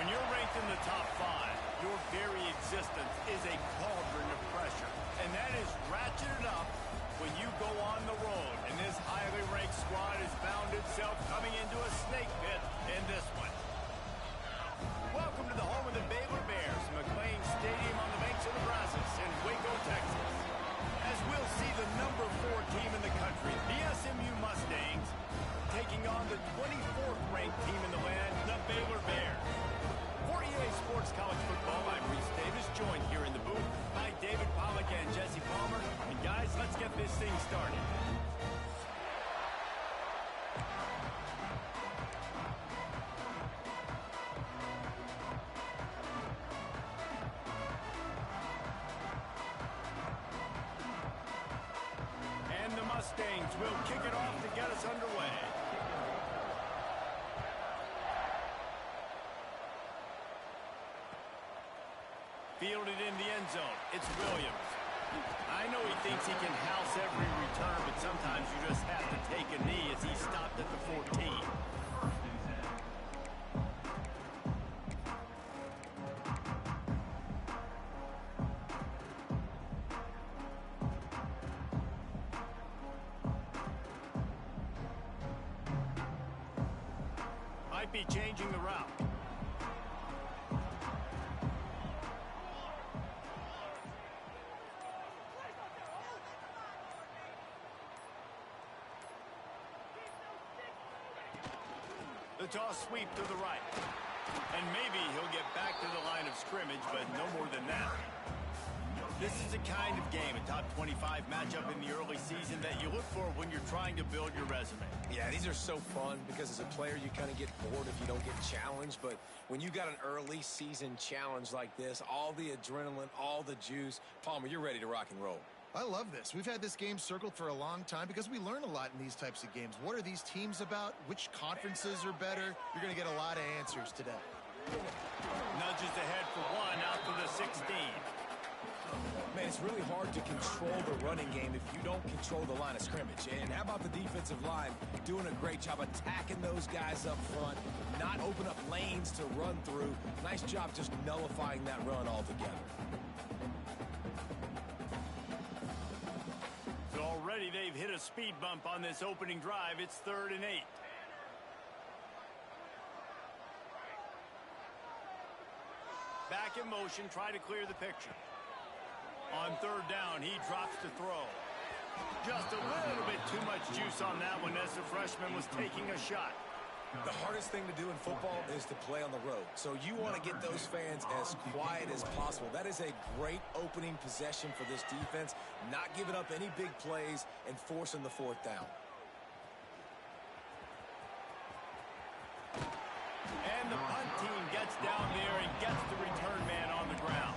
When you're ranked in the top 5, your very existence is a cauldron of pressure. And that is ratcheted up when you go on the road. And this highly ranked squad has found itself coming into a snake pit in this one. Welcome to the home of the Baylor Bears, McLean Stadium on the banks of the Brazos in Waco, Texas. As we'll see the number 4 team in the country, the SMU Mustangs, taking on the 24th ranked team in the land, the Baylor Bears. For EA Sports College Football, I'm Reese Davis, joined here in the booth by David Pollack and Jesse Palmer. And guys, let's get this thing started. And the Mustangs will kick it off to get us underway. Fielded in the end zone, it's Williams. I know he thinks he can house every return, but sometimes you just have to take a knee as he stopped at the 14. Might be changing the route. The toss sweep to the right. And maybe he'll get back to the line of scrimmage, but no more than that. This is a kind of game, a top 25 matchup in the early season that you look for when you're trying to build your resume. Yeah, these are so fun because as a player, you kind of get bored if you don't get challenged. But when you got an early season challenge like this, all the adrenaline, all the juice, Palmer, you're ready to rock and roll. I love this. We've had this game circled for a long time because we learn a lot in these types of games. What are these teams about? Which conferences are better? You're going to get a lot of answers today. Nudges ahead for one out to the 16. Man, it's really hard to control the running game if you don't control the line of scrimmage. And how about the defensive line doing a great job attacking those guys up front, not open up lanes to run through. Nice job just nullifying that run altogether. Already they've hit a speed bump on this opening drive. It's 3rd and 8. Back in motion, try to clear the picture. On 3rd down, he drops to throw. Just a little bit too much juice on that one as the freshman was taking a shot. The hardest thing to do in football is to play on the road. So you want to get those fans as quiet as possible. That is a great opening possession for this defense, not giving up any big plays and forcing the 4th down. And the punt team gets down there and gets the return man on the ground.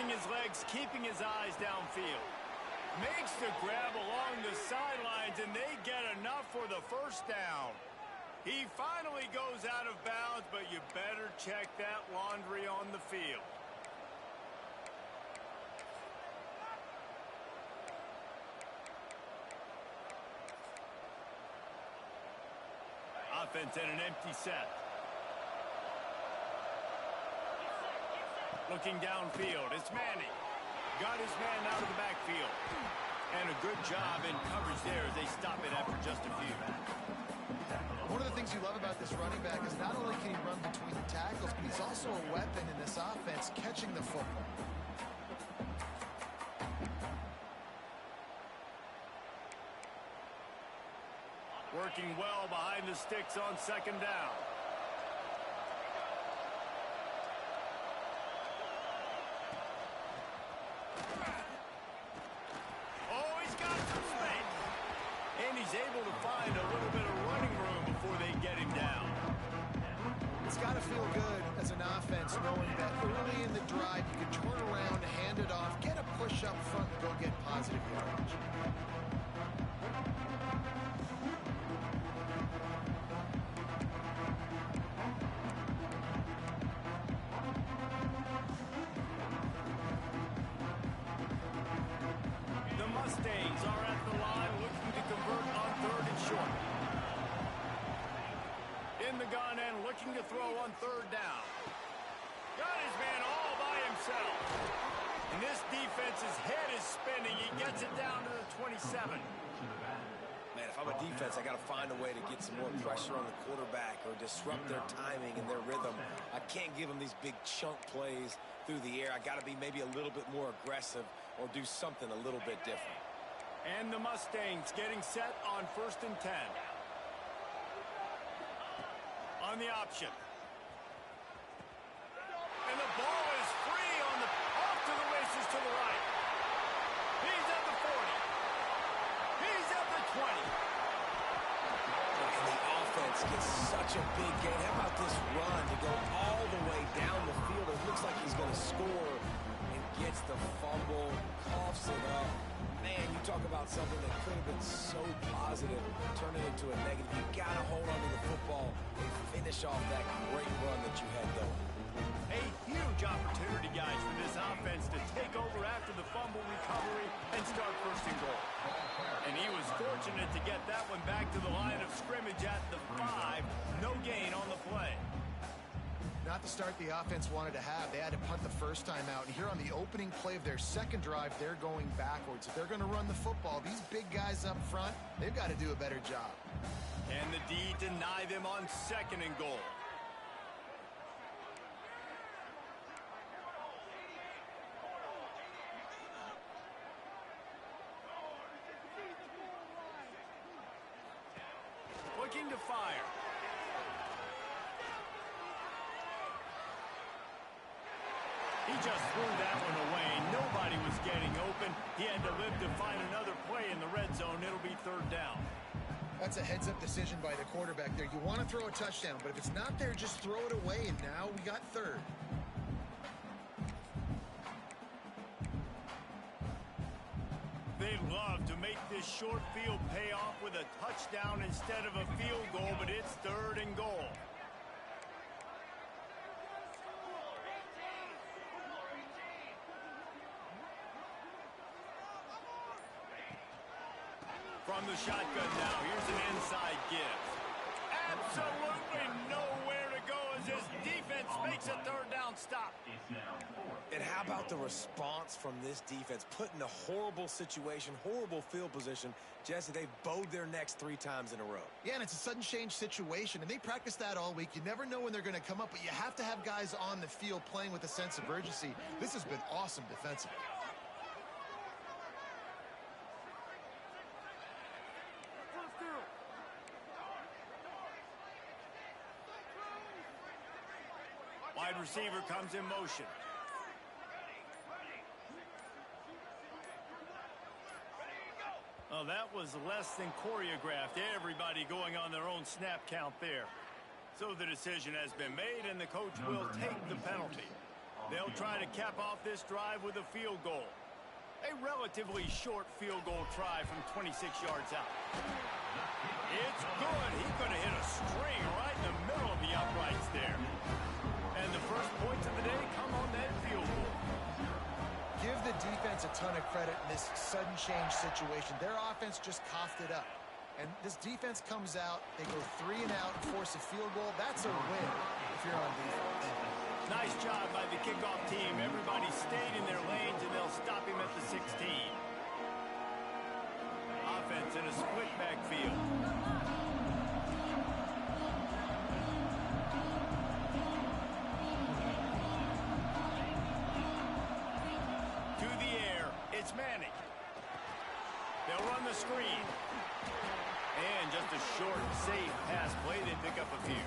His legs, keeping his eyes downfield. Makes the grab along the sidelines, and they get enough for the 1st down. He finally goes out of bounds, but you better check that laundry on the field. Offense in an empty set. Looking downfield, it's Manning. Got his man out of the backfield. And a good job in coverage there as they stop it after just a few. One of the things you love about this running back is not only can he run between the tackles, but he's also a weapon in this offense catching the football. Working well behind the sticks on 2nd down. And he's able to find a little bit of running room before they get him down. It's got to feel good as an offense knowing that early in the drive you can turn around, hand it off, get a push up front, and go get positive yardage. looking to throw on third down. Got his man all by himself. And this defense's head is spinning. He gets it down to the 27. Man, if I'm a defense, I got to find a way to get some more pressure on the quarterback or disrupt their timing and their rhythm. I can't give them these big chunk plays through the air. I got to be maybe a little bit more aggressive or do something a little bit different. And the Mustangs getting set on 1st and 10. On the option. And the ball is free on the off to the races to the right. He's at the 40. He's at the 20. And the offense gets such a big gain. How about this run to go all the way down the field? It looks like he's going to score and gets the fumble, coughs it up. Man, you talk about something that could have been so positive, turn it into a negative. You got to hold on to the football and finish off that great run that you had going. A huge opportunity, guys, for this offense to take over after the fumble recovery and start 1st and goal. And he was fortunate to get that one back to the line of scrimmage at the 5. No gain on the play. Not the start the offense wanted to have. They had to punt the first time out. And here on the opening play of their second drive, they're going backwards. If they're going to run the football, these big guys up front, they've got to do a better job. And the D deny them on 2nd and goal. Looking to fire. He just threw that one away. Nobody was getting open. He had to live to find another play in the red zone. It'll be 3rd down. That's a heads-up decision by the quarterback there. You want to throw a touchdown, but if it's not there, just throw it away, and now we got 3rd. They love to make this short field pay off with a touchdown instead of a field goal, but it's 3rd and goal. From the shotgun now, here's an inside give. Absolutely nowhere to go as his defense makes a 3rd down stop. And how about the response from this defense? Put in a horrible situation, horrible field position. Jesse, they've bowed their necks 3 times in a row. Yeah, and it's a sudden change situation, and they practice that all week. You never know when they're going to come up, but you have to have guys on the field playing with a sense of urgency. This has been awesome defensively. Wide receiver comes in motion. Oh, that was less than choreographed. Everybody going on their own snap count there. So the decision has been made, and the coach will take the penalty. They'll try to cap off this drive with a field goal. A relatively short field goal try from 26 yards out. It's good. He's going to hit a string right in the middle of the uprights there. And the first points of the day come on that field goal. Give the defense a ton of credit in this sudden change situation. Their offense just coughed it up. And this defense comes out, they go 3 and out, force a field goal. That's a win if you're on defense. Nice job by the kickoff team. Everybody stayed in their lanes, and they'll stop him at the 16. Offense in a split backfield. To the air, it's Manning. They'll run the screen. And just a short, safe pass play. They pick up a few.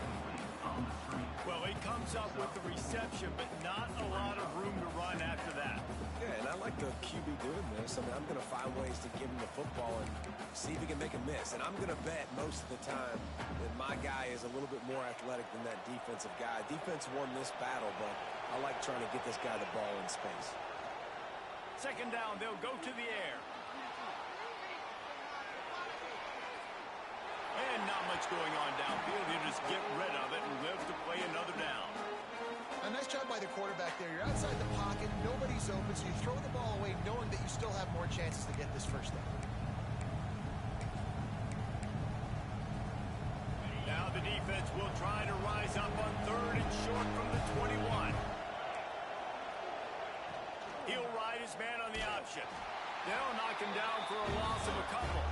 Well, he comes up with the reception, but not a lot of room to run after that. Yeah, and I like the QB doing this. I mean, I'm going to find ways to give him the football and see if he can make a miss. And I'm going to bet most of the time that my guy is a little bit more athletic than that defensive guy. Defense won this battle, but I like trying to get this guy the ball in space. 2nd down, they'll go to the air. And not much going on downfield. You just get rid of it and live to play another down. A nice job by the quarterback there. You're outside the pocket, nobody's open, so you throw the ball away knowing that you still have more chances to get this 1st down. Now the defense will try to rise up his man on the option. They'll knock him down for a loss of a couple.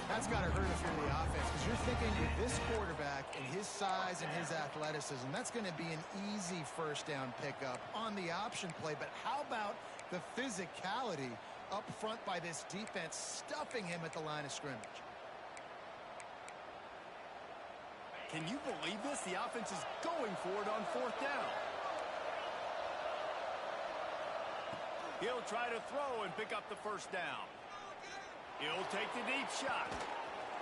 That's got to hurt if you're the offense, because you're thinking with this quarterback and his size and his athleticism, that's going to be an easy first down pickup on the option play. But how about the physicality up front by this defense, stuffing him at the line of scrimmage? Can you believe this? The offense is going for it on fourth down. He'll try to throw and pick up the first down. He'll take the deep shot.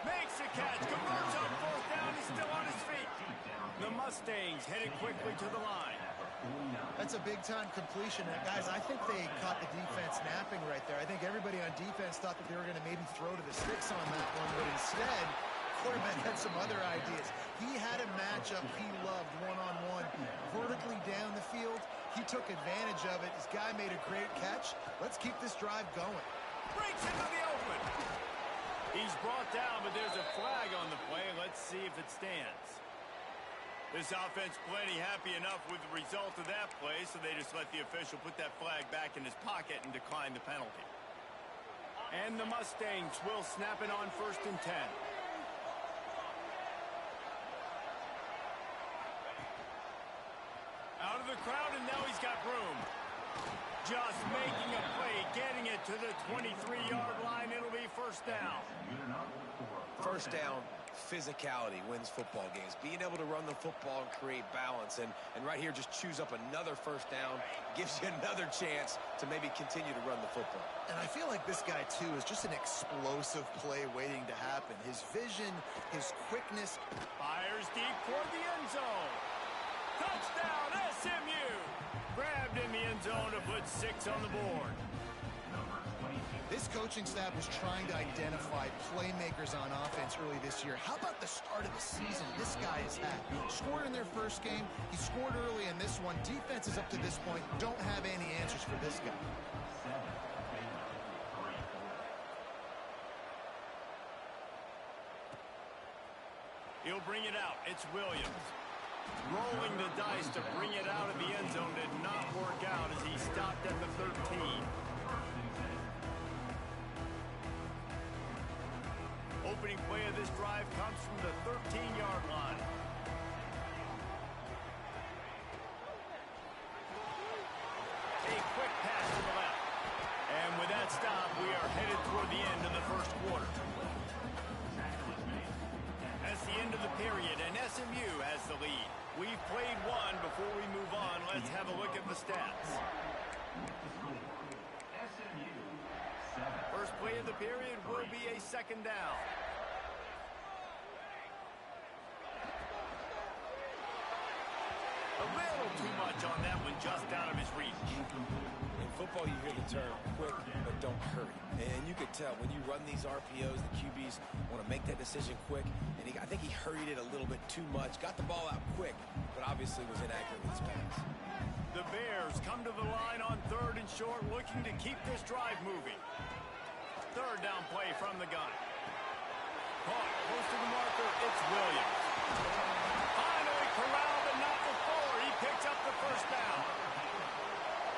Makes the catch. Converts on fourth down. He's still on his feet. The Mustangs headed quickly to the line. That's a big-time completion. And guys, I think they caught the defense napping right there. I think everybody on defense thought that they were going to maybe throw to the sticks on that one, but instead, quarterback had some other ideas. He had a matchup he loved one-on-one, vertically down the field. He took advantage of it. His guy made a great catch. Let's keep this drive going. Breaks into the open. He's brought down, but there's a flag on the play. Let's see if it stands. This offense plenty happy enough with the result of that play, so they just let the official put that flag back in his pocket and decline the penalty. And the Mustangs will snap it on 1st and 10. Out of the crowd, and now he's got room. Just making a play, getting it to the 23-yard line. It'll be first down. First down, physicality wins football games. Being able to run the football and create balance. And right here, just choose up another first down. Gives you another chance to maybe continue to run the football. And I feel like this guy, too, is just an explosive play waiting to happen. His vision, his quickness. Fires deep toward the end zone. Touchdown, SMU. Grabbed in the end zone to put 6 on the board. This coaching staff was trying to identify playmakers on offense early this year. How about the start of the season this guy has had? Scored in their first game. He scored early in this one. Defenses up to this point don't have any answers for this guy. He'll bring it out. It's Williams. Rolling the dice to bring it out of the end zone did not work out as he stopped at the 13. Opening play of this drive comes from the 13-yard line. A quick pass to the left. And with that stop, we are headed toward the end of the first quarter. That's the end of the period, and SMU has the lead. We've played one. Before we move on, let's have a look at the stats. First play of the period will be a second down. A little too much on that one, just out of his reach. In football, you hear the term quick, but don't hurry. And you could tell when you run these RPOs, the QBs want to make that decision quick. And I think he hurried it a little bit too much. Got the ball out quick, but obviously was inaccurate with his pass. The Bears come to the line on 3rd and short, looking to keep this drive moving. Third down play from the gun. Caught close to the marker. It's Williams. Finally corralled, but not before. He picks up the first down.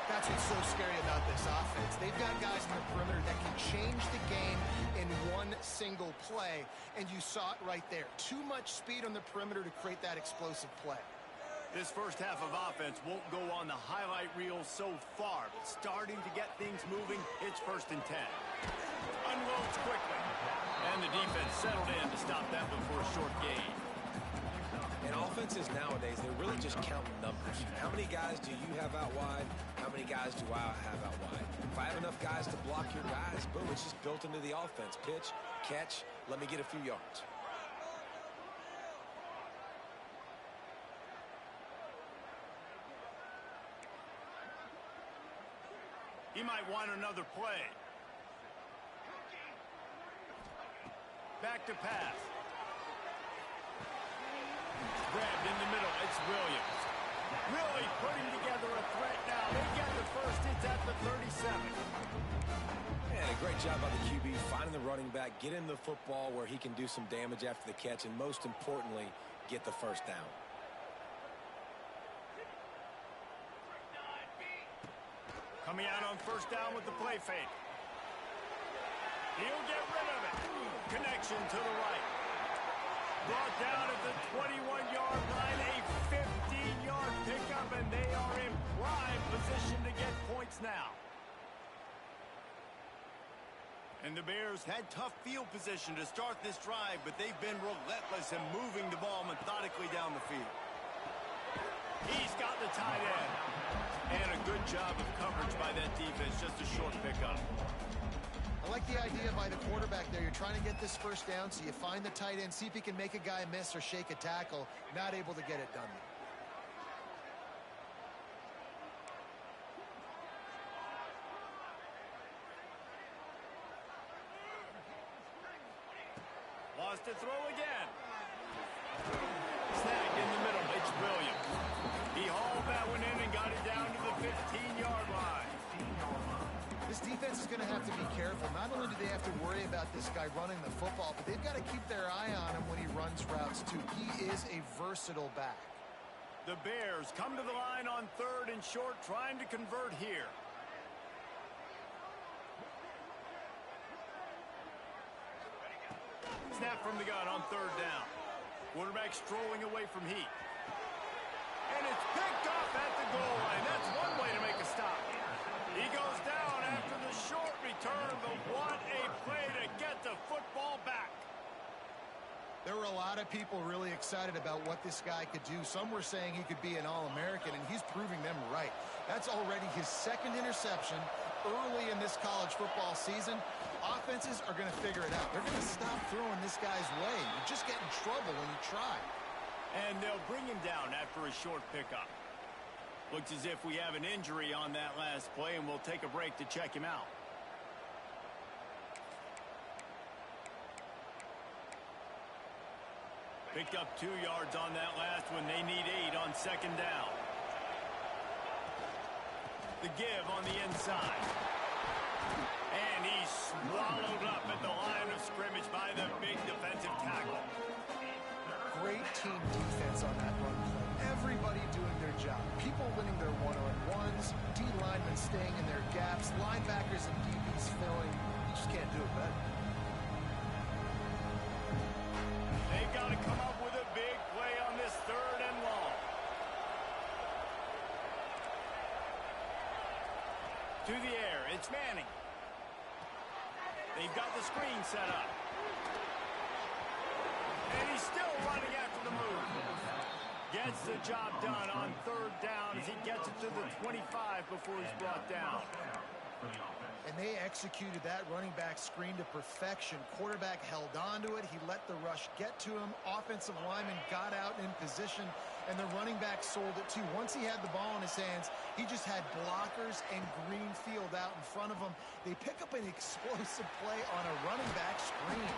That's what's so scary about this offense. They've got guys in the perimeter that can change the game in one single play, and you saw it right there. Too much speed on the perimeter to create that explosive play. This first half of offense won't go on the highlight reel so far, but starting to get things moving, it's 1st and 10. Unloads quickly, and the defense settled in to stop that before a short gain. And offenses nowadays, they're really just counting numbers. How many guys do you have out wide? How many guys do I have out wide? If I have enough guys to block your guys, boom, it's just built into the offense. Pitch, catch, let me get a few yards. He might want another play. Back to pass. Grabbed in the middle. It's Williams. Really putting together a threat now. They get the first. It's at the 37. And a great job by the QB finding the running back, get him the football where he can do some damage after the catch, and most importantly, get the first down. Coming out on first down with the play fake. He'll get rid of it. Connection to the right. Brought down at the 21-yard line. A 15-yard pickup, and they are in prime position to get points now. And the Bears had tough field position to start this drive, but they've been relentless in moving the ball methodically down the field. He's got the tight end. And a good job of coverage by that defense, just a short pickup. I like the idea by the quarterback there. You're trying to get this first down, so you find the tight end, see if he can make a guy miss or shake a tackle. Not able to get it done. Lost to throw again. Snagged in the middle. It's Williams. He hauled that one in and got it down to the 15-yard line. This defense is going to have to be careful. Not only do they have to worry about this guy running the football, but they've got to keep their eye on him when he runs routes, too. He is a versatile back. The Bears come to the line on third and short, trying to convert here. Snap from the gun on third down. Quarterback strolling away from heat. And it's picked off at the goal line. That's one way to make a stop. He goes down after the short return, but what a play to get the football back. There were a lot of people really excited about what this guy could do. Some were saying he could be an All-American, and he's proving them right. That's already his second interception early in this college football season. Offenses are going to figure it out. They're going to stop throwing this guy's way. You just get in trouble when you try. And they'll bring him down after a short pickup. Looks as if we have an injury on that last play, and we'll take a break to check him out. Picked up 2 yards on that last one. They need 8 on second down. The give on the inside. And he's swallowed up at the line of scrimmage by the big defensive tackle. Great team defense on that run play. Everybody doing their job. People winning their one-on-ones, D linemen staying in their gaps, linebackers and DBs filling. You just can't do it better. They've got to come up with a big play on this third and long. To the air, it's Manning. They've got the screen set up. And he's still running after the move. Gets the job done on third down as he gets it to the 25 before he's brought down. And they executed that running back screen to perfection. Quarterback held on to it. He let the rush get to him. Offensive lineman got out in position, and the running back sold it too. Once he had the ball in his hands, he just had blockers and green field out in front of him. They pick up an explosive play on a running back screen.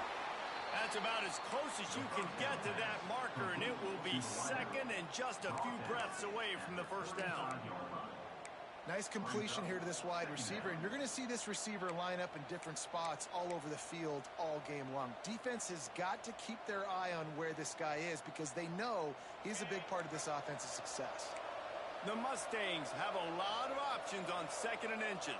That's about as close as you can get to that marker, and it will be second and just a few breaths away from the first down. Nice completion here to this wide receiver, and you're going to see this receiver line up in different spots all over the field all game long. Defense has got to keep their eye on where this guy is because they know he's a big part of this offense's success. The Mustangs have a lot of options on second and inches.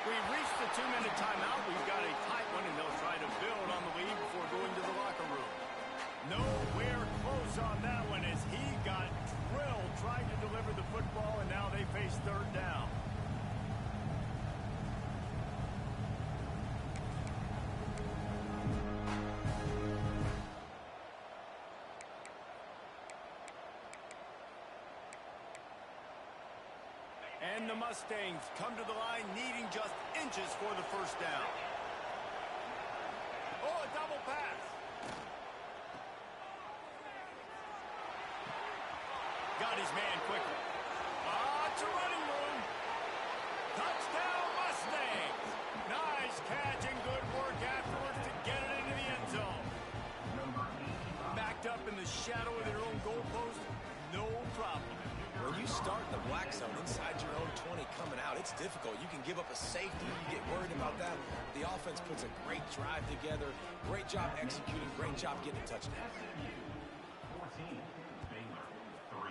We've reached the 2-minute timeout. We've got a tight one, and they'll try to build on the lead before going to the locker room. Nowhere close on that one as he got drilled trying to deliver the football, and now they face third down. And the Mustangs come to the line needing just inches for the first down. Oh, a double pass. Got his man quickly. It's a running room. Touchdown Mustangs. Nice catch and good work afterwards to get it into the end zone. Backed up in the shadow of their own goalpost, no problem. When you start in the black zone inside your own 20 coming out, it's difficult. You can give up a safety. You get worried about that. The offense offense puts a great drive together. Great job executing. Great job getting a touchdown. 14, Baylor, 3.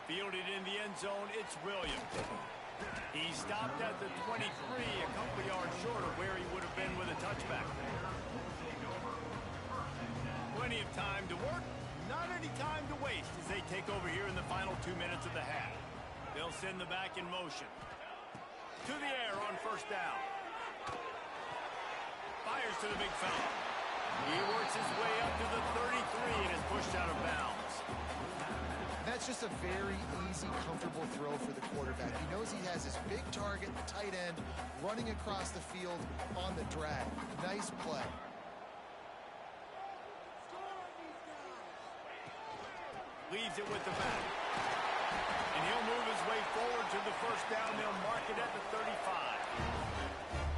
Fielded in the end zone, it's Williams. He stopped at the 23, a couple yards short of where he would have been with a touchback. Plenty of time to work, not any time to waste as they take over here in the final 2 minutes of the half. They'll send the back in motion. To the air on first down. Fires to the big fella. He works his way up to the 33 and is pushed out of bounds. That's just a very easy, comfortable throw for the quarterback. He knows he has his big target, the tight end, running across the field on the drag. Nice play. Leaves it with the back. And he'll move his way forward to the first down. They'll mark it at the 35.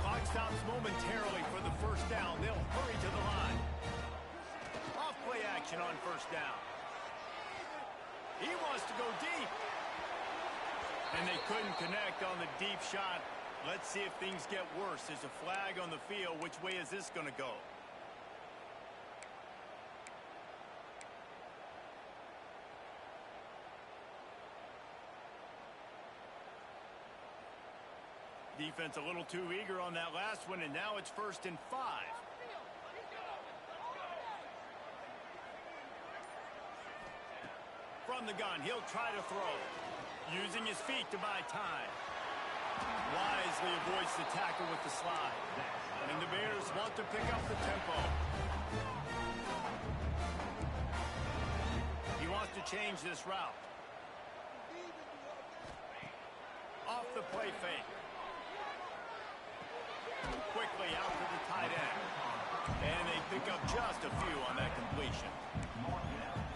Clock stops momentarily for the first down. They'll hurry to the line. Off play action on first down. He wants to go deep. And they couldn't connect on the deep shot. Let's see if things get worse. There's a flag on the field. Which way is this going to go? Defense a little too eager on that last one, and now it's 1st and 5. From the gun, he'll try to throw. Using his feet to buy time. Wisely avoids the tackle with the slide. And the Bears want to pick up the tempo. He wants to change this route. Off the play fake. Quickly out to the tight end. And they pick up just a few on that completion.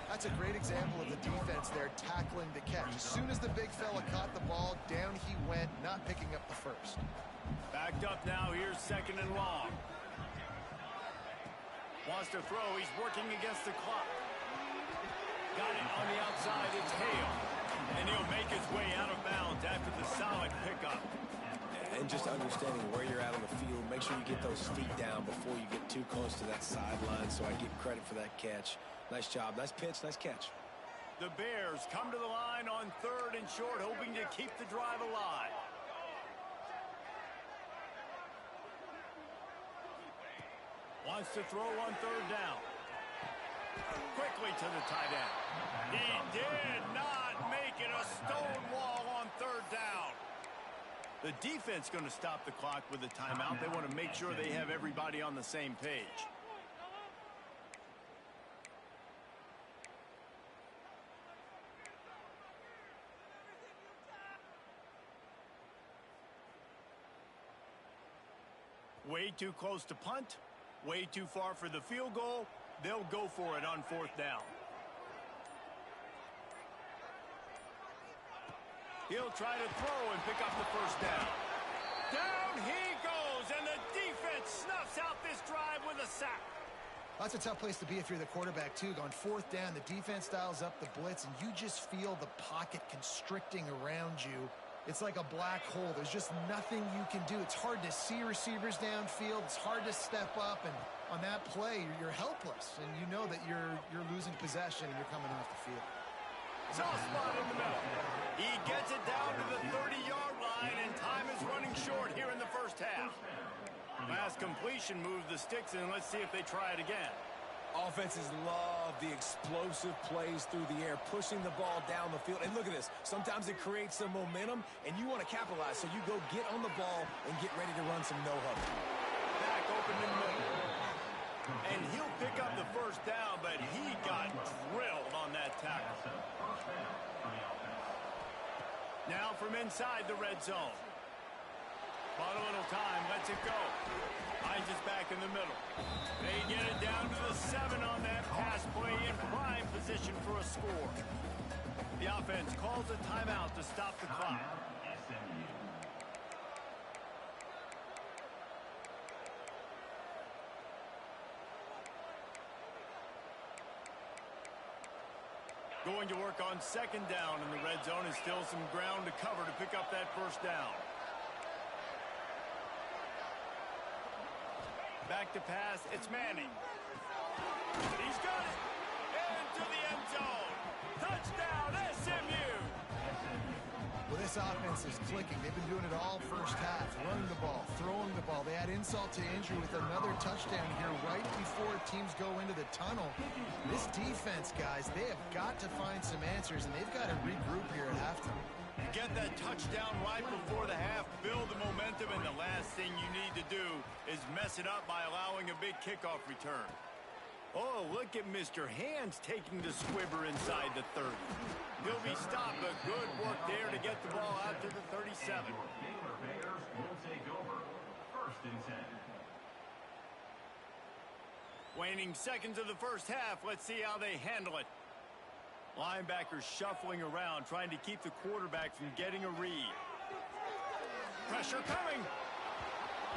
That's a great example of the defense there tackling the catch. As soon as the big fella caught the ball, down he went, not picking up the first. Backed up now, here's 2nd and long. Wants to throw, he's working against the clock. Got it on the outside, it's Hale. And he'll make his way out of bounds after the solid pickup. And just understanding where you're at on the field, make sure you get those feet down before you get too close to that sideline, so I give credit for that catch. Nice job, nice pitch, nice catch. The Bears come to the line on 3rd and short, hoping to keep the drive alive. Wants to throw on 3rd down. Quickly to the tight end. He did not make it, a stone wall on 3rd down. The defense going to stop the clock with a timeout. They want to make sure they have everybody on the same page. Way too close to punt. Way too far for the field goal. They'll go for it on 4th down. He'll try to throw and pick up the first down. Down he goes, and the defense snuffs out this drive with a sack. That's a tough place to be if you're the quarterback, too. On 4th down, the defense dials up the blitz, and you just feel the pocket constricting around you. It's like a black hole. There's just nothing you can do. It's hard to see receivers downfield. It's hard to step up, and on that play, you're helpless, and you know that you're losing possession and you're coming off the field. Soft spot in the middle. He gets it down to the 30-yard line, and time is running short here in the first half. Last completion moved the sticks, and let's see if they try it again. Offenses love the explosive plays through the air, pushing the ball down the field. And look at this. Sometimes it creates some momentum, and you want to capitalize, so you go get on the ball and get ready to run some no-huddle. Back open in the middle. And he'll pick up the first down, but he got drilled on that tackle. Now from inside the red zone. Bought a little time, lets it go. Finds us back in the middle. They get it down to the 7 on that pass play in prime position for a score. The offense calls a timeout to stop the clock. SMU. Going to work on 2nd down in the red zone, and still some ground to cover to pick up that first down. Back to pass. It's Manning. He's got it. Into the end zone. Touchdown, SMU. Well, this offense is clicking. They've been doing it all first half. Running the ball, throwing the ball. They add insult to injury with another touchdown here right before teams go into the tunnel. This defense, guys, they have got to find some answers, and they've got to regroup here at halftime. Get that touchdown right before the half. Build the momentum, and the last thing you need to do is mess it up by allowing a big kickoff return. Oh, look at Mr. Hands taking the squibber inside the 30. He'll be stopped, but good work there to get the ball out to the 37. Baylor Bears will take over. 1st and 10. Waning seconds of the first half. Let's see how they handle it. Linebackers shuffling around, trying to keep the quarterback from getting a read. Pressure coming.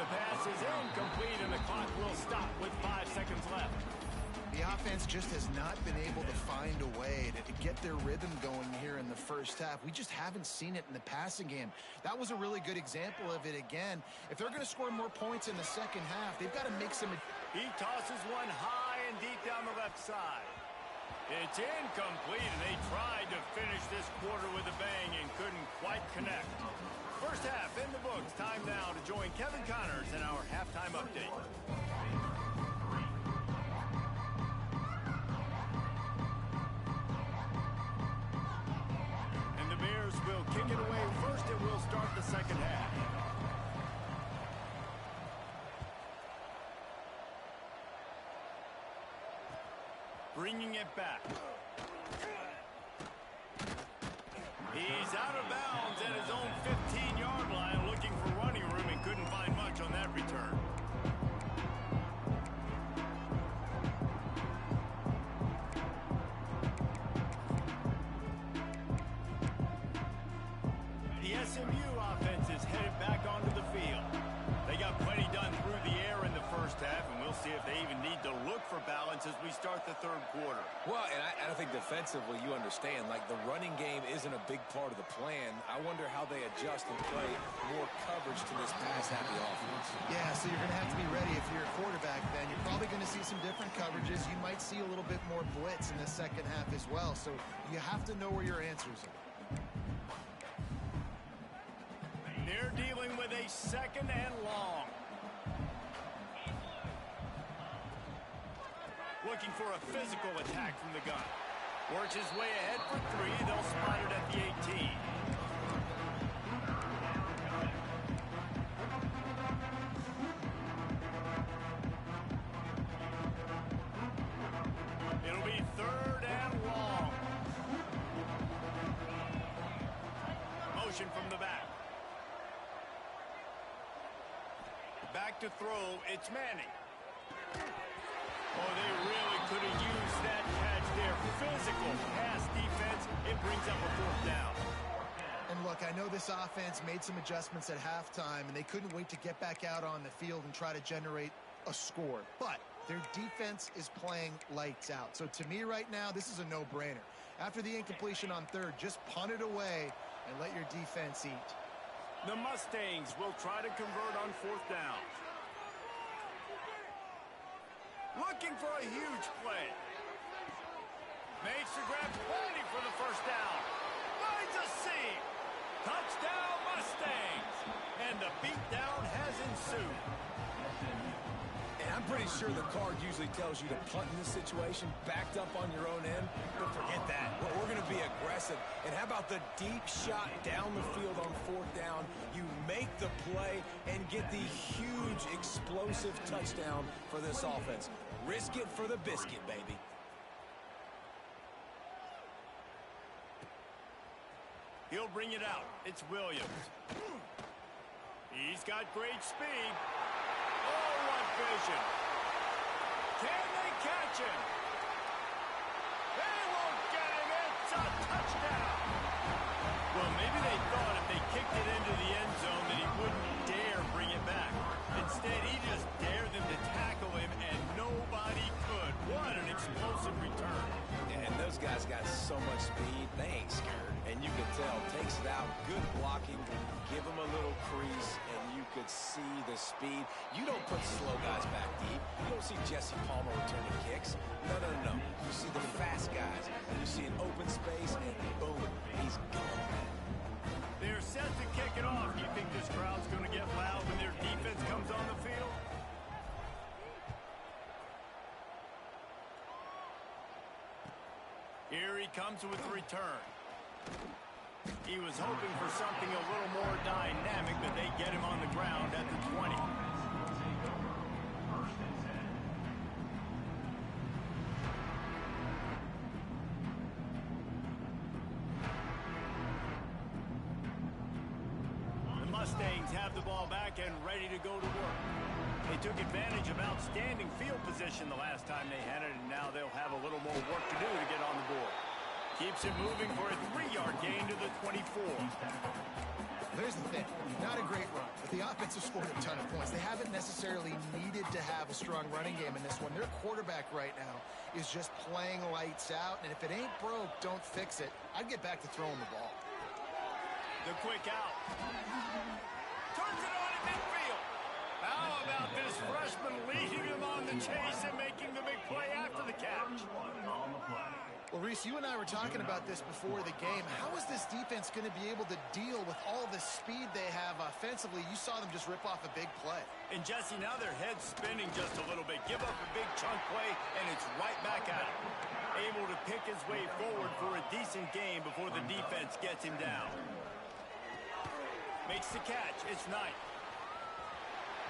The pass is incomplete, and the clock will stop with 5 seconds left. The offense just has not been able to find a way to get their rhythm going here in the first half. We just haven't seen it in the passing game. That was a really good example of it again. If they're going to score more points in the second half, they've got to make some... He tosses one high and deep down the left side. It's incomplete, and they tried to finish this quarter with a bang and couldn't quite connect. First half in the books. Time now to join Kevin Connors in our halftime update. And the Bears will kick it away first, and we'll start the second half. Bringing it back. He's out of bounds at his own 15-yard line, looking for running room and couldn't find much on that return. The SMU offense is headed back onto the field. They got plenty done through the air in the first half, and we'll see if they even need to look for balance as we start the third quarter. Well, and I think defensively, you understand, like the running game isn't a big part of the plan. I wonder how they adjust and play more coverage to this pass-happy offense. Yeah, so you're going to have to be ready if you're a quarterback then. You're probably going to see some different coverages. You might see a little bit more blitz in the second half as well. So you have to know where your answers are. They're dealing with a second and long. Looking for a physical attack from the gun. Works his way ahead for 3. They'll spot it at the 18. It'll be 3rd and long. Motion from the back. Back to throw. It's Manning. Oh, they really could have used that catch there. Physical pass defense. It brings up a 4th down. And look, I know this offense made some adjustments at halftime, and they couldn't wait to get back out on the field and try to generate a score. But their defense is playing lights out. So to me right now, this is a no-brainer. After the incompletion on 3rd, just punt it away and let your defense eat. The Mustangs will try to convert on 4th down. Looking for a huge play. Makes the grab plenty for the 1st down. Finds a seam. Touchdown Mustangs. And the beatdown has ensued. And I'm pretty sure the card usually tells you to punt in this situation, backed up on your own end, but forget that. We're going to be aggressive. And how about the deep shot down the field on 4th down? You make the play and get the huge explosive touchdown for this offense. Risk it for the biscuit, baby. He'll bring it out. It's Williams. He's got great speed. Oh, what vision. Can they catch him? They won't get him. It's a touchdown. Well, maybe they thought if they kicked it into the end zone that he wouldn't dare bring it back. Instead, he just dared them to tackle him, and nobody could. What an explosive return. And those guys got so much speed, they ain't scared. And you can tell, takes it out, good blocking, give them a little crease, and you could see the speed. You don't put slow guys back deep. You don't see Jesse Palmer returning kicks. No. You see the fast guys. You see an open space, and boom, he's gone. They're set to kick it off. Do you think this crowd's going to get loud when their defense comes on the field? Here he comes with the return. He was hoping for something a little more dynamic, but they get him on the ground at the 20. The Mustangs have the ball back and ready to go to work. They took advantage of outstanding field position the last time they had it, and now they'll have a little more work to do to get on the board. Keeps it moving for a 3-yard gain to the 24. Here's the thing. Not a great run, but the offense has scored a ton of points. They haven't necessarily needed to have a strong running game in this one. Their quarterback right now is just playing lights out, and if it ain't broke, don't fix it. I'd get back to throwing the ball. The quick out. Turns it on at midfield. How about this freshman leading him on the chase and making the big play after the catch? Well, Reese, you and I were talking about this before the game. How is this defense going to be able to deal with all the speed they have offensively? You saw them just rip off a big play. And, Jesse, now their head's spinning just a little bit. Give up a big chunk play, and it's right back at him. Able to pick his way forward for a decent game before the defense gets him down. Makes the catch. It's Knight.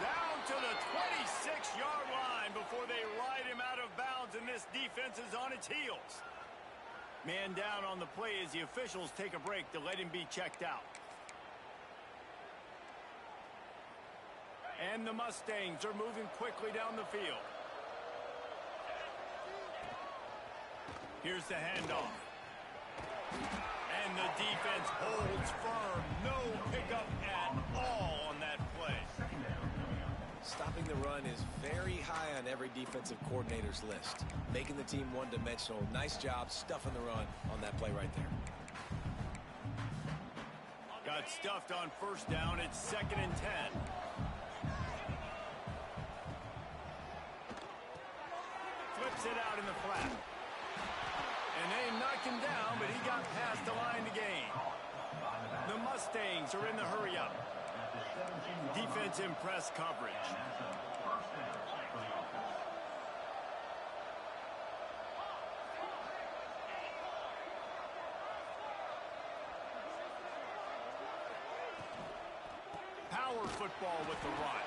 Down to the 26-yard line before they ride him out of bounds, and this defense is on its heels. Man down on the play as the officials take a break to let him be checked out. And the Mustangs are moving quickly down the field. Here's the handoff. And the defense holds firm. No pickup at all on that play. Stopping the run is very high on every defensive coordinator's list. Making the team one-dimensional. Nice job stuffing the run on that play right there. Got stuffed on first down. It's 2nd and 10. Flips it out in the flat. And they knock him down, but he got past the line to gain. The Mustangs are in the hurry-up. Defense in press coverage. Power football with the run.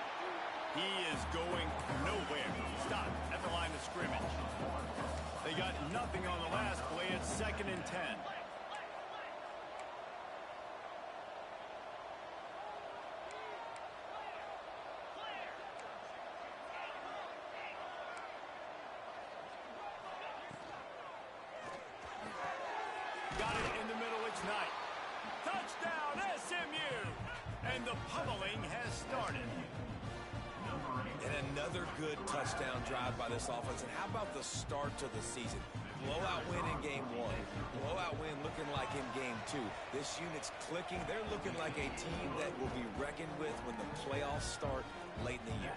He is going nowhere. Stop at the line of scrimmage. They got nothing on the last play. It's 2nd and 10. Got it in the middle. It's Knight. Touchdown, SMU! And the pummeling has started. And another good touchdown drive by this offense. And how about the start to the season? Blowout win in game 1. Blowout win looking like in game 2. This unit's clicking. They're looking like a team that will be reckoned with when the playoffs start late in the year.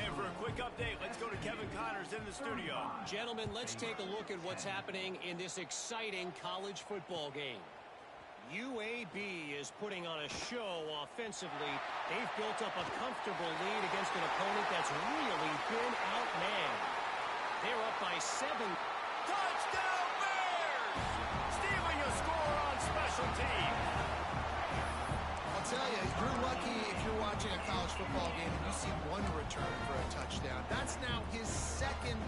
And for a quick update, let's go to Kevin Connors in the studio. Gentlemen, let's take a look at what's happening in this exciting college football game. UAB is putting on a show offensively. They've built up a comfortable lead against an opponent that's really been outmanned. They're up by 7. Touchdown Bears! Stealing a score on special teams. I'll tell you, you're lucky if you're watching a college football game and you see one return for a touchdown. That's now his 2nd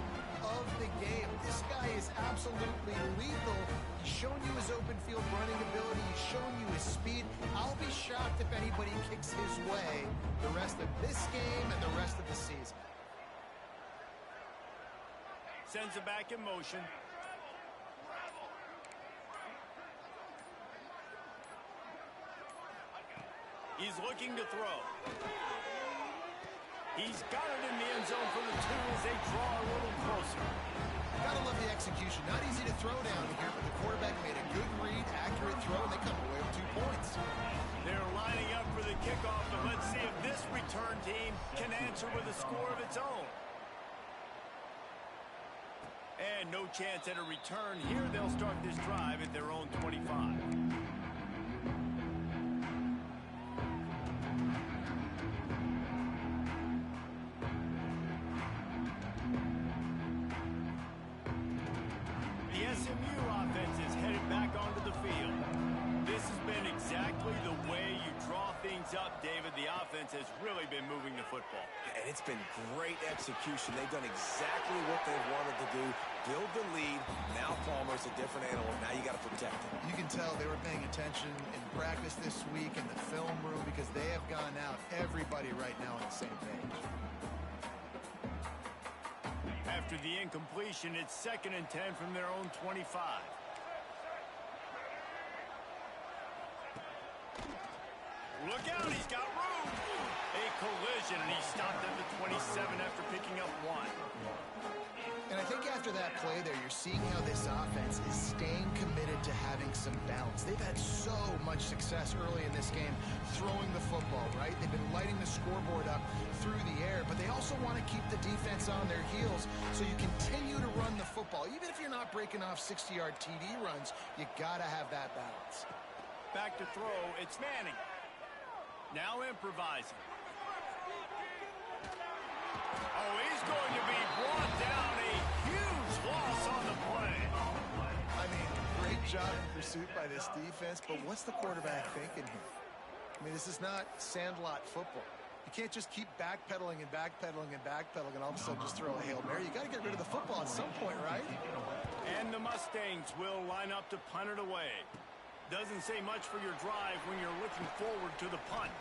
of the game. This guy is absolutely lethal. He's shown you his open field running ability. He's shown you his speed. I'll be shocked if anybody kicks his way the rest of this game and the rest of the season. Sends it back in motion. He's looking to throw. He's got it in the end zone for the 2 as they draw a little closer. Gotta love the execution. Not easy to throw down here, but the quarterback made a good read, accurate throw, and they come away with 2 points. They're lining up for the kickoff, but let's see if this return team can answer answer with a score of its own. And no chance at a return here. They'll start this drive at their own 25. The SMU offense is headed back onto the field. This has been exactly the way you draw things up, David. The offense has really been moving the football. And it's been great execution. They've done exactly what they've wanted to do. Build the lead. Now Palmer's a different animal. Now you got to protect him. You can tell they were paying attention in practice this week in the film room because they have gone out, everybody right now on the same page. After the incompletion, it's 2nd and 10 from their own 25. Look out, he's got room. A collision, and he stopped at the 27 after picking up 1. And I think after that play there, you're seeing how this offense is staying committed to having some balance. They've had so much success early in this game throwing the football, right? They've been lighting the scoreboard up through the air, but they also want to keep the defense on their heels so you continue to run the football. Even if you're not breaking off 60-yard TD runs, you got to have that balance. Back to throw, it's Manning. Now improvising. Oh, he's going to be brought down. A huge loss on the play. I mean, great job in pursuit by this defense, but what's the quarterback thinking here? I mean, this is not sandlot football. You can't just keep backpedaling and backpedaling and backpedaling and all of a sudden just throw a Hail Mary. You got to get rid of the football at some point, right? And the Mustangs will line up to punt it away. Doesn't say much for your drive when you're looking forward to the punt.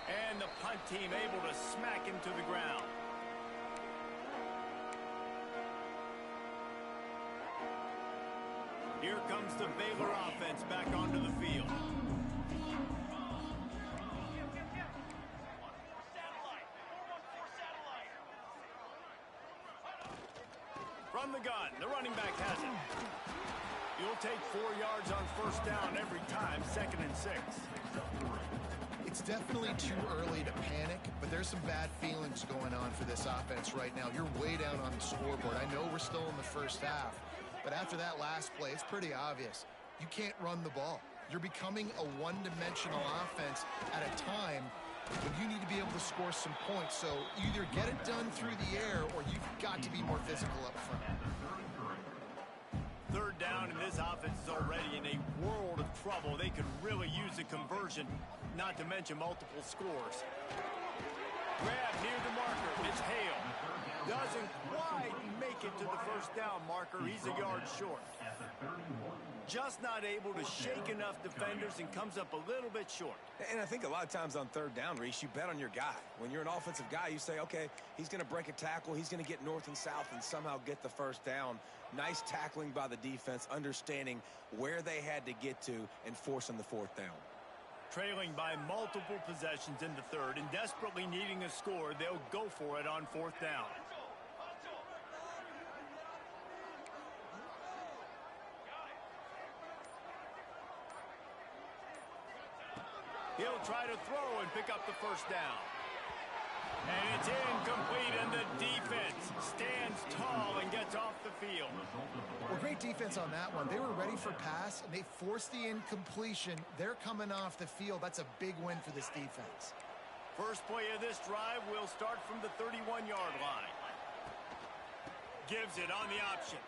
And the punt team able to smack him to the ground. Here comes the Baylor offense back onto the field. From the gun, the running back has it. You'll take 4 yards on 1st down every time, 2nd and 6. It's definitely too early to panic, but there's some bad feelings going on for this offense right now. You're way down on the scoreboard. I know we're still in the first half, but after that last play, it's pretty obvious. You can't run the ball. You're becoming a one-dimensional offense at a time when you need to be able to score some points. So either get it done through the air or you've got to be more physical up front. 3rd down, and this offense is already in a world of trouble. They could really use a conversion, not to mention multiple scores. Grab near the marker. It's Hale. Doesn't quite make it to the 1st down marker. He's a yard short. Just not able to shake enough defenders and comes up a little bit short. And I think a lot of times on 3rd down, Reese, you bet on your guy. When you're an offensive guy, you say, okay, he's going to break a tackle. He's going to get north and south and somehow get the 1st down. Nice tackling by the defense, understanding where they had to get to and forcing the 4th down. Trailing by multiple possessions in the 3rd and desperately needing a score, they'll go for it on 4th down. He'll try to throw and pick up the 1st down. And it's incomplete, and the defense stands tall and gets off the field. Well, great defense on that one. They were ready for pass, and they forced the incompletion. They're coming off the field. That's a big win for this defense. First play of this drive will start from the 31-yard line. Gives it on the option.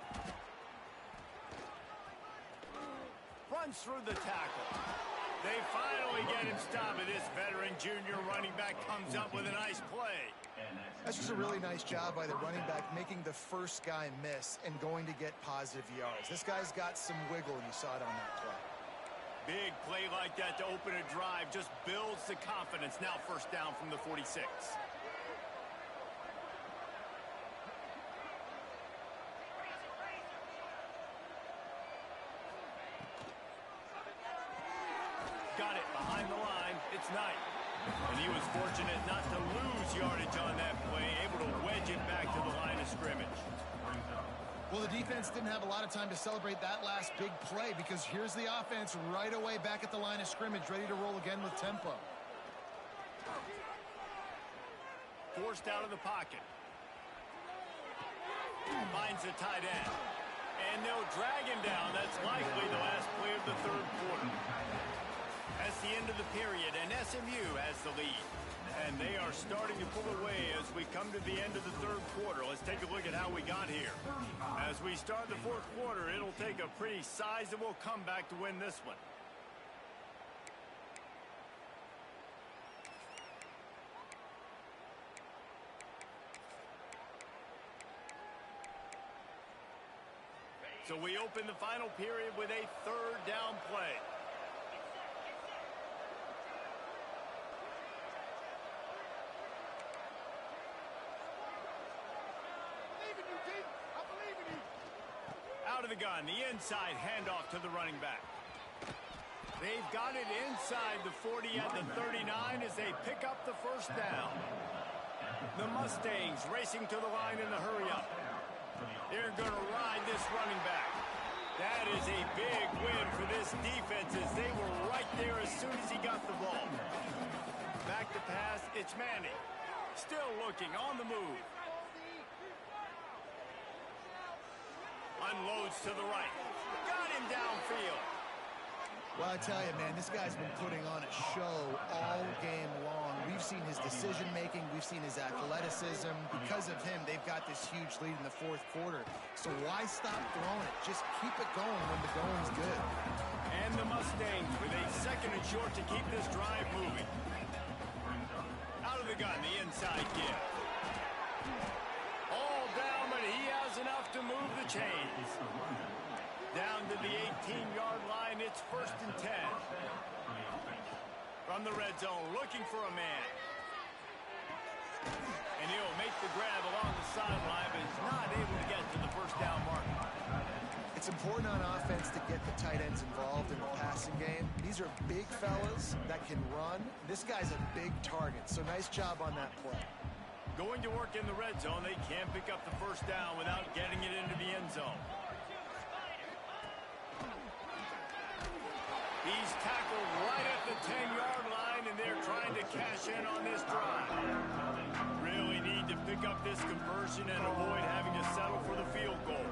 Runs through the tackle. They finally get him stopped, and this veteran junior running back comes up with a nice play. That's just a really nice job by the running back, making the first guy miss and going to get positive yards. This guy's got some wiggle, and you saw it on that play. Big play like that to open a drive just builds the confidence. Now 1st down from the 46. Got it behind the line. It's Knight. And he was fortunate not to lose yardage on that play, able to wedge it back to the line of scrimmage. Well, the defense didn't have a lot of time to celebrate that last big play because here's the offense right away back at the line of scrimmage, ready to roll again with tempo. forced out of the pocket. Finds the tight end. And they'll drag him down. That's likely the last play of the third quarter. That's the end of the period, and SMU has the lead. And they are starting to pull away as we come to the end of the third quarter. Let's take a look at how we got here. As we start the fourth quarter, it'll take a pretty sizable comeback to win this one. So we open the final period with a third down play. Out of the gun, the inside handoff to the running back. They've got it inside the 40 at the 39 as they pick up the first down. The Mustangs racing to the line in the hurry-up. They're going to ride this running back. That is a big win for this defense as they were right there as soon as he got the ball. Back to pass, it's Manning. Still looking on the move. Unloads to the right. Got him downfield. Well, I tell you, man, this guy's been putting on a show all game long. We've seen his decision-making. We've seen his athleticism. Because of him, they've got this huge lead in the fourth quarter. So why stop throwing it? Just keep it going when the going's good. And the Mustangs with a second and short to keep this drive moving. Out of the gun, the inside give. All down, but he has enough to move the chains. Down to the 18-yard line, it's 1st and 10. From the red zone, looking for a man. And he'll make the grab along the sideline, but he's not able to get to the first down mark. It's important on offense to get the tight ends involved in the passing game. These are big fellas that can run. This guy's a big target, so nice job on that play. Going to work in the red zone, they can't pick up the first down without getting it into the end zone. He's tackled right at the 10-yard line, and they're trying to cash in on this drive. Really need to pick up this conversion and avoid having to settle for the field goal.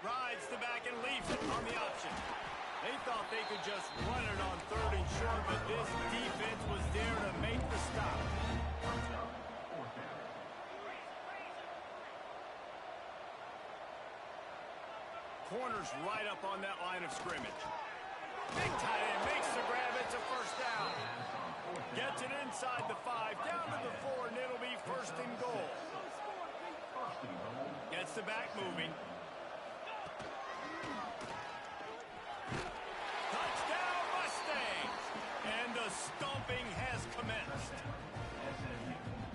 Rides the back and leaves it on the option. They thought they could just run it on 3rd and short, but this defense was there to make the stop. Corners right up on that line of scrimmage. Big tight end makes the grab. It's a first down. Gets it inside the 5, down to the 4, and it'll be 1st and goal. Gets the back moving. Touchdown Mustangs! And the stomping has commenced.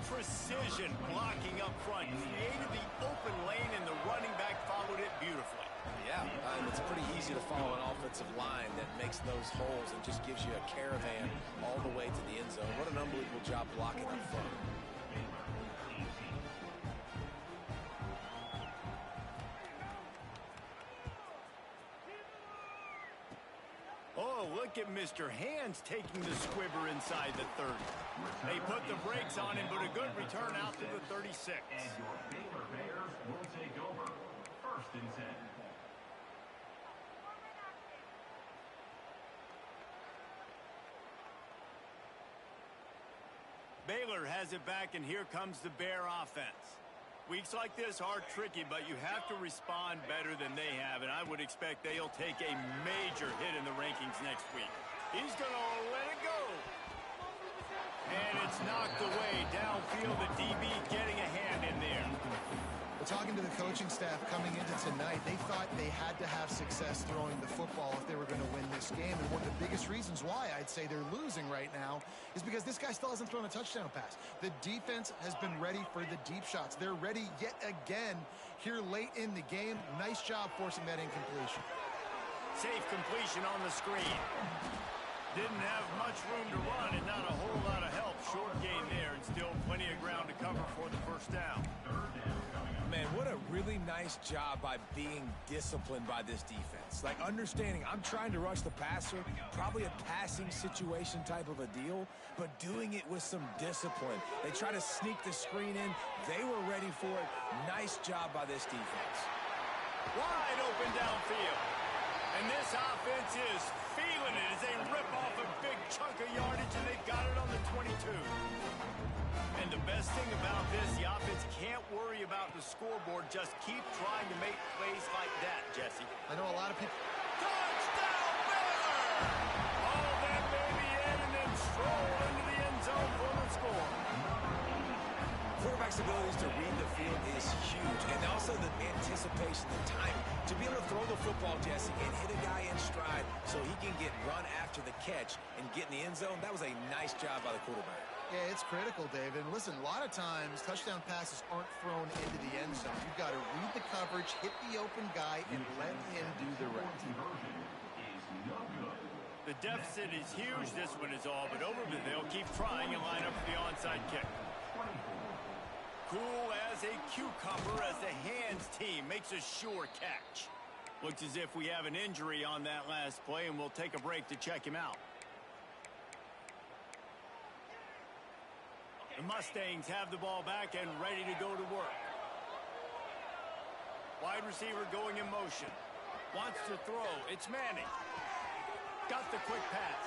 Precision blocking up front. Created the open lane, and the running back followed it beautifully. Yeah, and it's pretty easy to follow an offensive line that makes those holes and just gives you a caravan all the way to the end zone. What an unbelievable job blocking up front. Oh, look at Mr. Hands taking the squibber inside the 30. They put the brakes on him, but a good return out to the 36. And your Baylor Bears will take over. 1st and 10. Baylor has it back, and here comes the Bear offense. Weeks like this are tricky, but you have to respond better than they have, and I would expect they'll take a major hit in the rankings next week. He's going to let it go. And it's knocked away downfield. The DB getting a hand in there. Well, talking to the coaching staff coming into tonight, they thought they had to have success throwing the football if they were going to win this game. And one of the biggest reasons why I'd say they're losing right now is because this guy still hasn't thrown a touchdown pass. The defense has been ready for the deep shots. They're ready yet again here late in the game. Nice job forcing that incompletion. Safe completion on the screen. Didn't have much room to run and not a whole lot of help. Short gain there, and still plenty of ground to cover for the first down. Man, what a really nice nice job by being disciplined by this defense. Like, understanding I'm trying to rush the passer, probably a passing situation type of a deal, but doing it with some discipline. They try to sneak the screen in. They were ready for it. Nice job by this defense. Wide open downfield. And this offense is feeling it as they rip off a big chunk of yardage, and they've got it on the 22. And the best thing about this, the offense can't worry about the scoreboard. Just keep trying to make plays like that, Jesse. I know a lot of people. Touchdown, Baylor! All that baby in and then stroll into the end zone for the score. Quarterback's abilities to read the field is huge, and also the anticipation, the time to be able to throw the football, Jesse, and hit a guy in stride so he can get run after the catch and get in the end zone. That was a nice job by the quarterback. Yeah, it's critical, David. Listen, a lot of times touchdown passes aren't thrown into the end zone. You've got to read the coverage, hit the open guy, and let him do the rest. The deficit is huge. This one is all but over, but they'll keep trying and line up for the onside kick. Cool as a cucumber as the hands team makes a sure catch. Looks as if we have an injury on that last play, and we'll take a break to check him out. The Mustangs have the ball back and ready to go to work. Wide receiver going in motion. Wants to throw. It's Manning. Got the quick pass.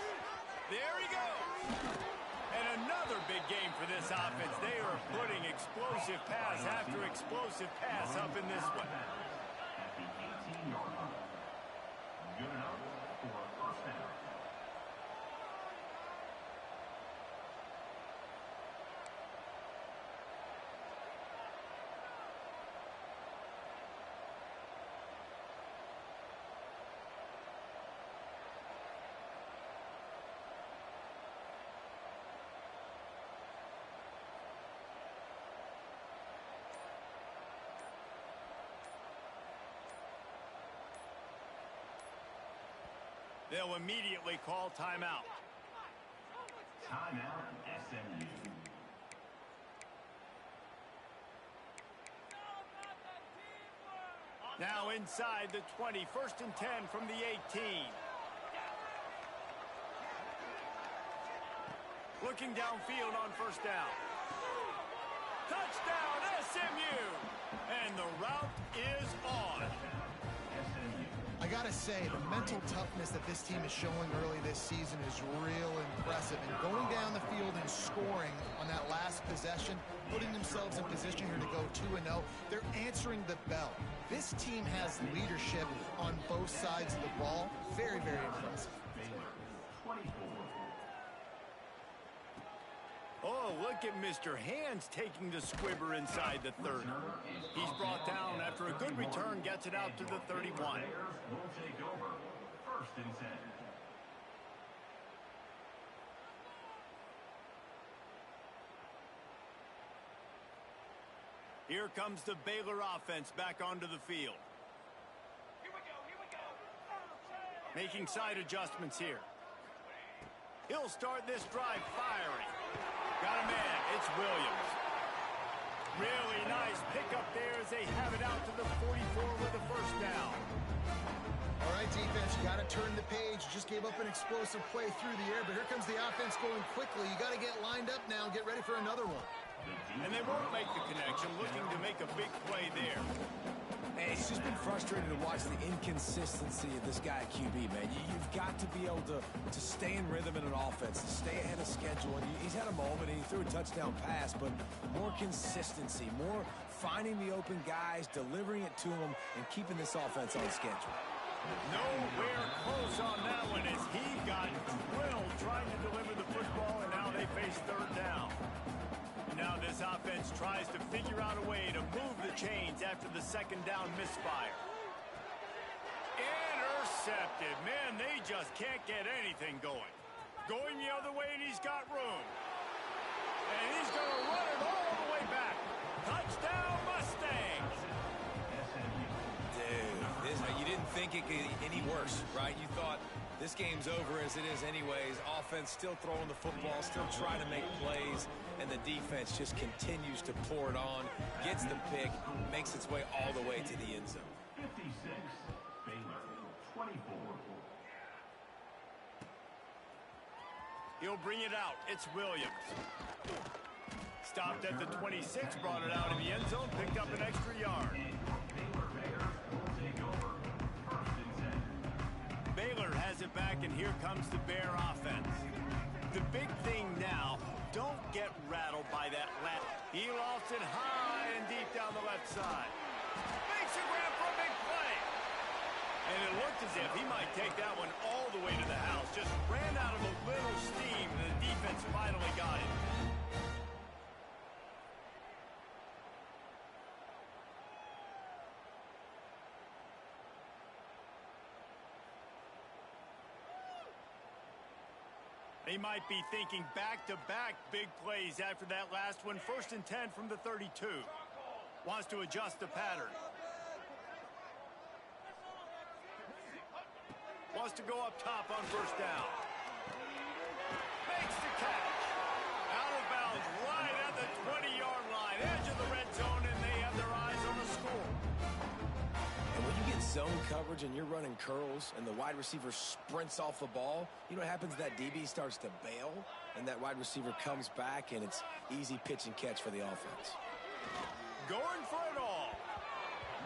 There he goes. And another big game for this offense. They are putting explosive pass after explosive pass up in this one. At the 18-yard line. Good enough for a first down. They'll immediately call timeout. Timeout, SMU. Now inside the 20, 1st and 10 from the 18. Looking downfield on first down. Touchdown, SMU! And the route is on. I got to say, the mental toughness that this team is showing early this season is real impressive. And going down the field and scoring on that last possession, putting themselves in position here to go 2-0, they're answering the bell. This team has leadership on both sides of the ball. Very, very impressive. Baylor, 24. Oh, look at Mr. Hands taking the squibber inside the 30. He's brought down after a good return, gets it out to the 31. Bears will take over. 1st and 10. Here comes the Baylor offense back onto the field. Making side adjustments here. He'll start this drive firing. Got a man. It's Williams. Really nice pickup there as they have it out to the 44 with a first down. All right, defense, you got to turn the page. You just gave up an explosive play through the air, but here comes the offense going quickly. You got to get lined up now and get ready for another one. And they won't make the connection, looking to make a big play there. Hey, it's just been frustrating to watch the inconsistency of this guy at QB, man. You've got to be able to stay in rhythm in an offense, to stay ahead of schedule. And he's had a moment, and he threw a touchdown pass, but more consistency, more finding the open guys, delivering it to them, and keeping this offense on schedule. Nowhere close on that one as he got drilled trying to deliver the football, and now they face 3rd down. Now this offense tries to figure out a way to move the chains after the 2nd down misfire. Intercepted. Man, they just can't get anything going. Going the other way, and he's got room. And he's going to run it all the way back. Touchdown, Mustangs! Dude, you didn't think it could get any worse, right? You thought This game's over as it is anyways. Offense still throwing the football, still trying to make plays, and the defense just continues to pour it on, gets the pick, makes its way all the way to the end zone. 56, Baylor, 24. He'll bring it out. It's Williams. Stopped at the 26, brought it out in the end zone, picked up an extra yard. Baylor has it back, and here comes the Bear offense. The big thing now, don't get rattled by that left. He lofts it high and deep down the left side. Makes a grab for a big play. And it looked as if he might take that one all the way to the house. Just ran out of a little steam, and the defense finally got it. They might be thinking back-to-back big plays after that last one. 1st and 10 from the 32. Wants to adjust the pattern. Wants to go up top on 1st down. Makes the catch. Out of bounds right at the 20-yard line. Edge of the red zone, and they have their eyes on the score. And when you get zone coverage and you're running curls and the wide receiver sprints off the ball, you know what happens? That DB starts to bail, and that wide receiver comes back, and it's easy pitch and catch for the offense. Going for it all.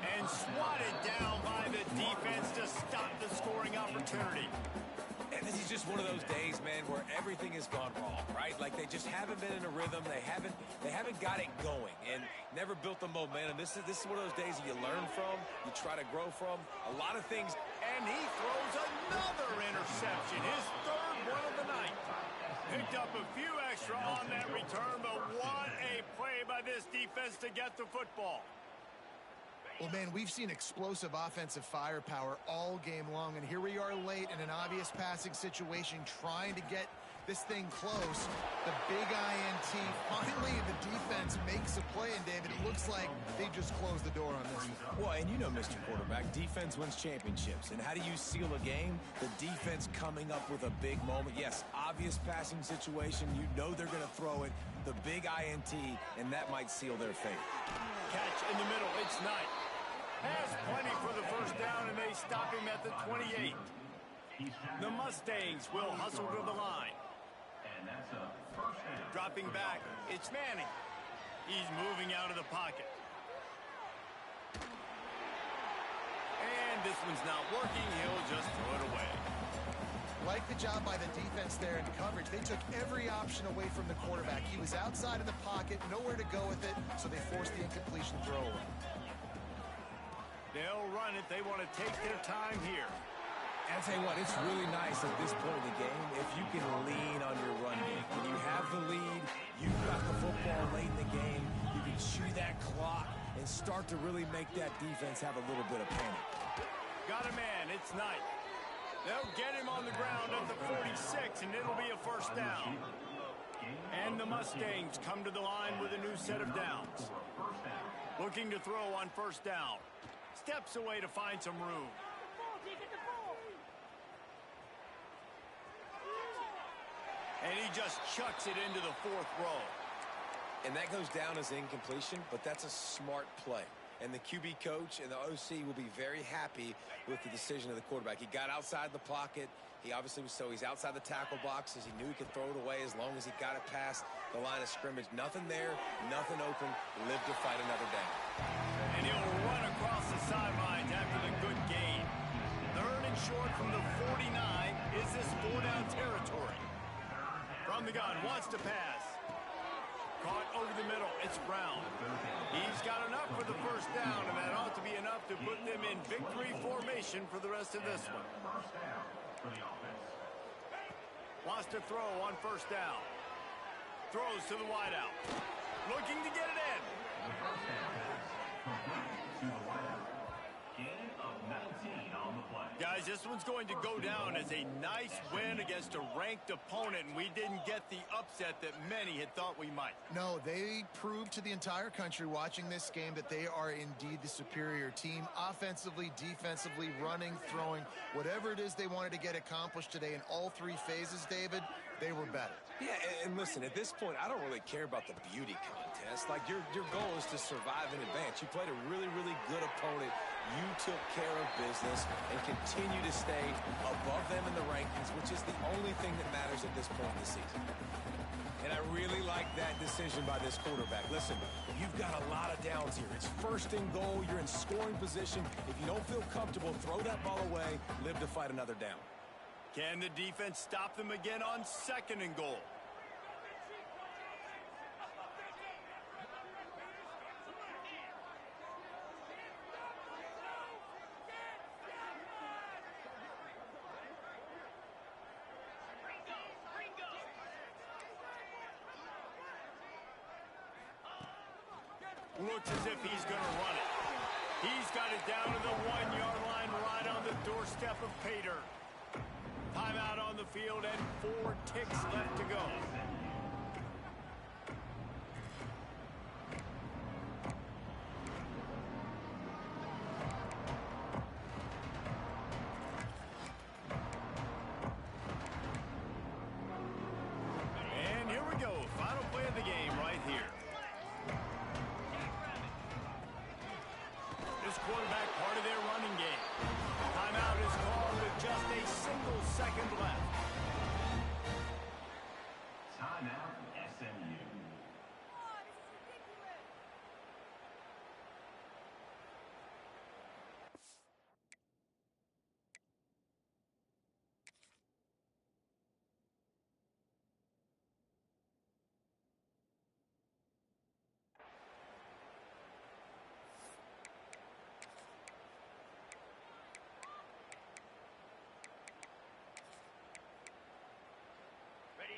And swatted down by the defense to stop the scoring opportunity. And this is just one of those days, man, where everything has gone wrong, right? Like they just haven't been in a rhythm. They haven't got it going and never built the momentum. This is one of those days that you learn from, you try to grow from. A lot of things. And he throws another interception, his 3rd one of the night. Picked up a few extra on that return, but what a play by this defense to get the football. Well, man, we've seen explosive offensive firepower all game long, and here we are late in an obvious passing situation trying to get this thing close. The big INT. Finally, the defense makes a play, and David, it looks like they just closed the door on this one. Well, and you know, Mr. Quarterback, defense wins championships. And how do you seal a game? The defense coming up with a big moment. Yes, obvious passing situation. You know they're going to throw it. The big INT, and that might seal their fate. Catch in the middle. It's Knight. Has plenty for the 1st down, and they stop him at the 28. The Mustangs will hustle to the line. And that's a 1st down. Dropping back, it's Manning. He's moving out of the pocket. And this one's not working. He'll just throw it away. Like the job by the defense there in coverage. They took every option away from the quarterback. He was outside of the pocket, nowhere to go with it, so they forced the incompletion throw away. They'll run it. They want to take their time here. And I'll tell you what, it's really nice at this point in the game if you can lean on your run game. When you have the lead, you've got the football late in the game, you can chew that clock and start to really make that defense have a little bit of panic. Got a man. It's Knight. They'll get him on the ground at the 46, and it'll be a 1st down. And the Mustangs come to the line with a new set of downs. Looking to throw on 1st down. Steps away to find some room. And he just chucks it into the 4th row. And that goes down as incompletion, but that's a smart play. And the QB coach and the OC will be very happy with the decision of the quarterback. He got outside the pocket. He obviously was he's outside the tackle boxes. He knew he could throw it away as long as he got it past the line of scrimmage. Nothing there, nothing open. Live to fight another down. And he'll run across the sidelines after the good gain. 3rd and short from the 49. Is this 4-down territory? From the gun, wants to pass. Caught over the middle. It's Brown. He's got enough for the 1st down, and that ought to be enough to put them in victory formation for the rest of this one. Wants to throw on 1st down. Throws to the wideout. Looking to get it in. gain of 19 on the play. Guys, this one's going to go down as a nice win against a ranked opponent, and we didn't get the upset that many had thought we might. No, they proved to the entire country watching this game that they are indeed the superior team. Offensively, defensively, running, throwing, whatever it is they wanted to get accomplished today in all three phases, David, they were better. Yeah, and listen, at this point, I don't really care about the beauty contest. Like, your goal is to survive and advance. You played a really, really good opponent. You took care of business and continue to stay above them in the rankings, which is the only thing that matters at this point in the season. And I really like that decision by this quarterback. Listen, you've got a lot of downs here. It's first and goal. You're in scoring position. If you don't feel comfortable, throw that ball away. Live to fight another down. Can the defense stop them again on second and goal? Looks as if he's going to run it. He's got it down to the 1-yard line right on the doorstep of Pater. Timeout on the field and 4 ticks left to go. And here we go. Final play of the game right here. This quarterback part of their running game. Timeout is called with just a single second left. Timeout, SMU.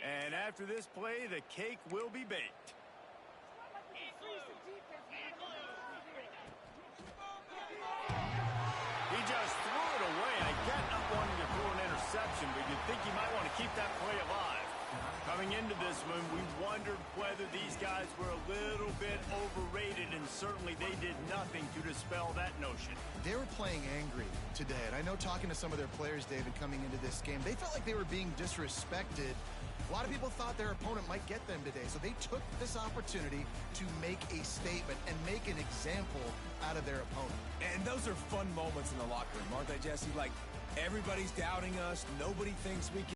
And after this play, the cake will be baked. He just threw it away. I get not wanting to throw an interception, but you'd think he might want to keep that play alive. Coming into this one, we wondered whether these guys were a little bit overrated, and certainly they did nothing to dispel that notion. They were playing angry today, and I know talking to some of their players, David, coming into this game, they felt like they were being disrespected. A lot of people thought their opponent might get them today, so they took this opportunity to make a statement and make an example out of their opponent. And those are fun moments in the locker room, aren't they, Jesse? Like, everybody's doubting us. Nobody thinks we can.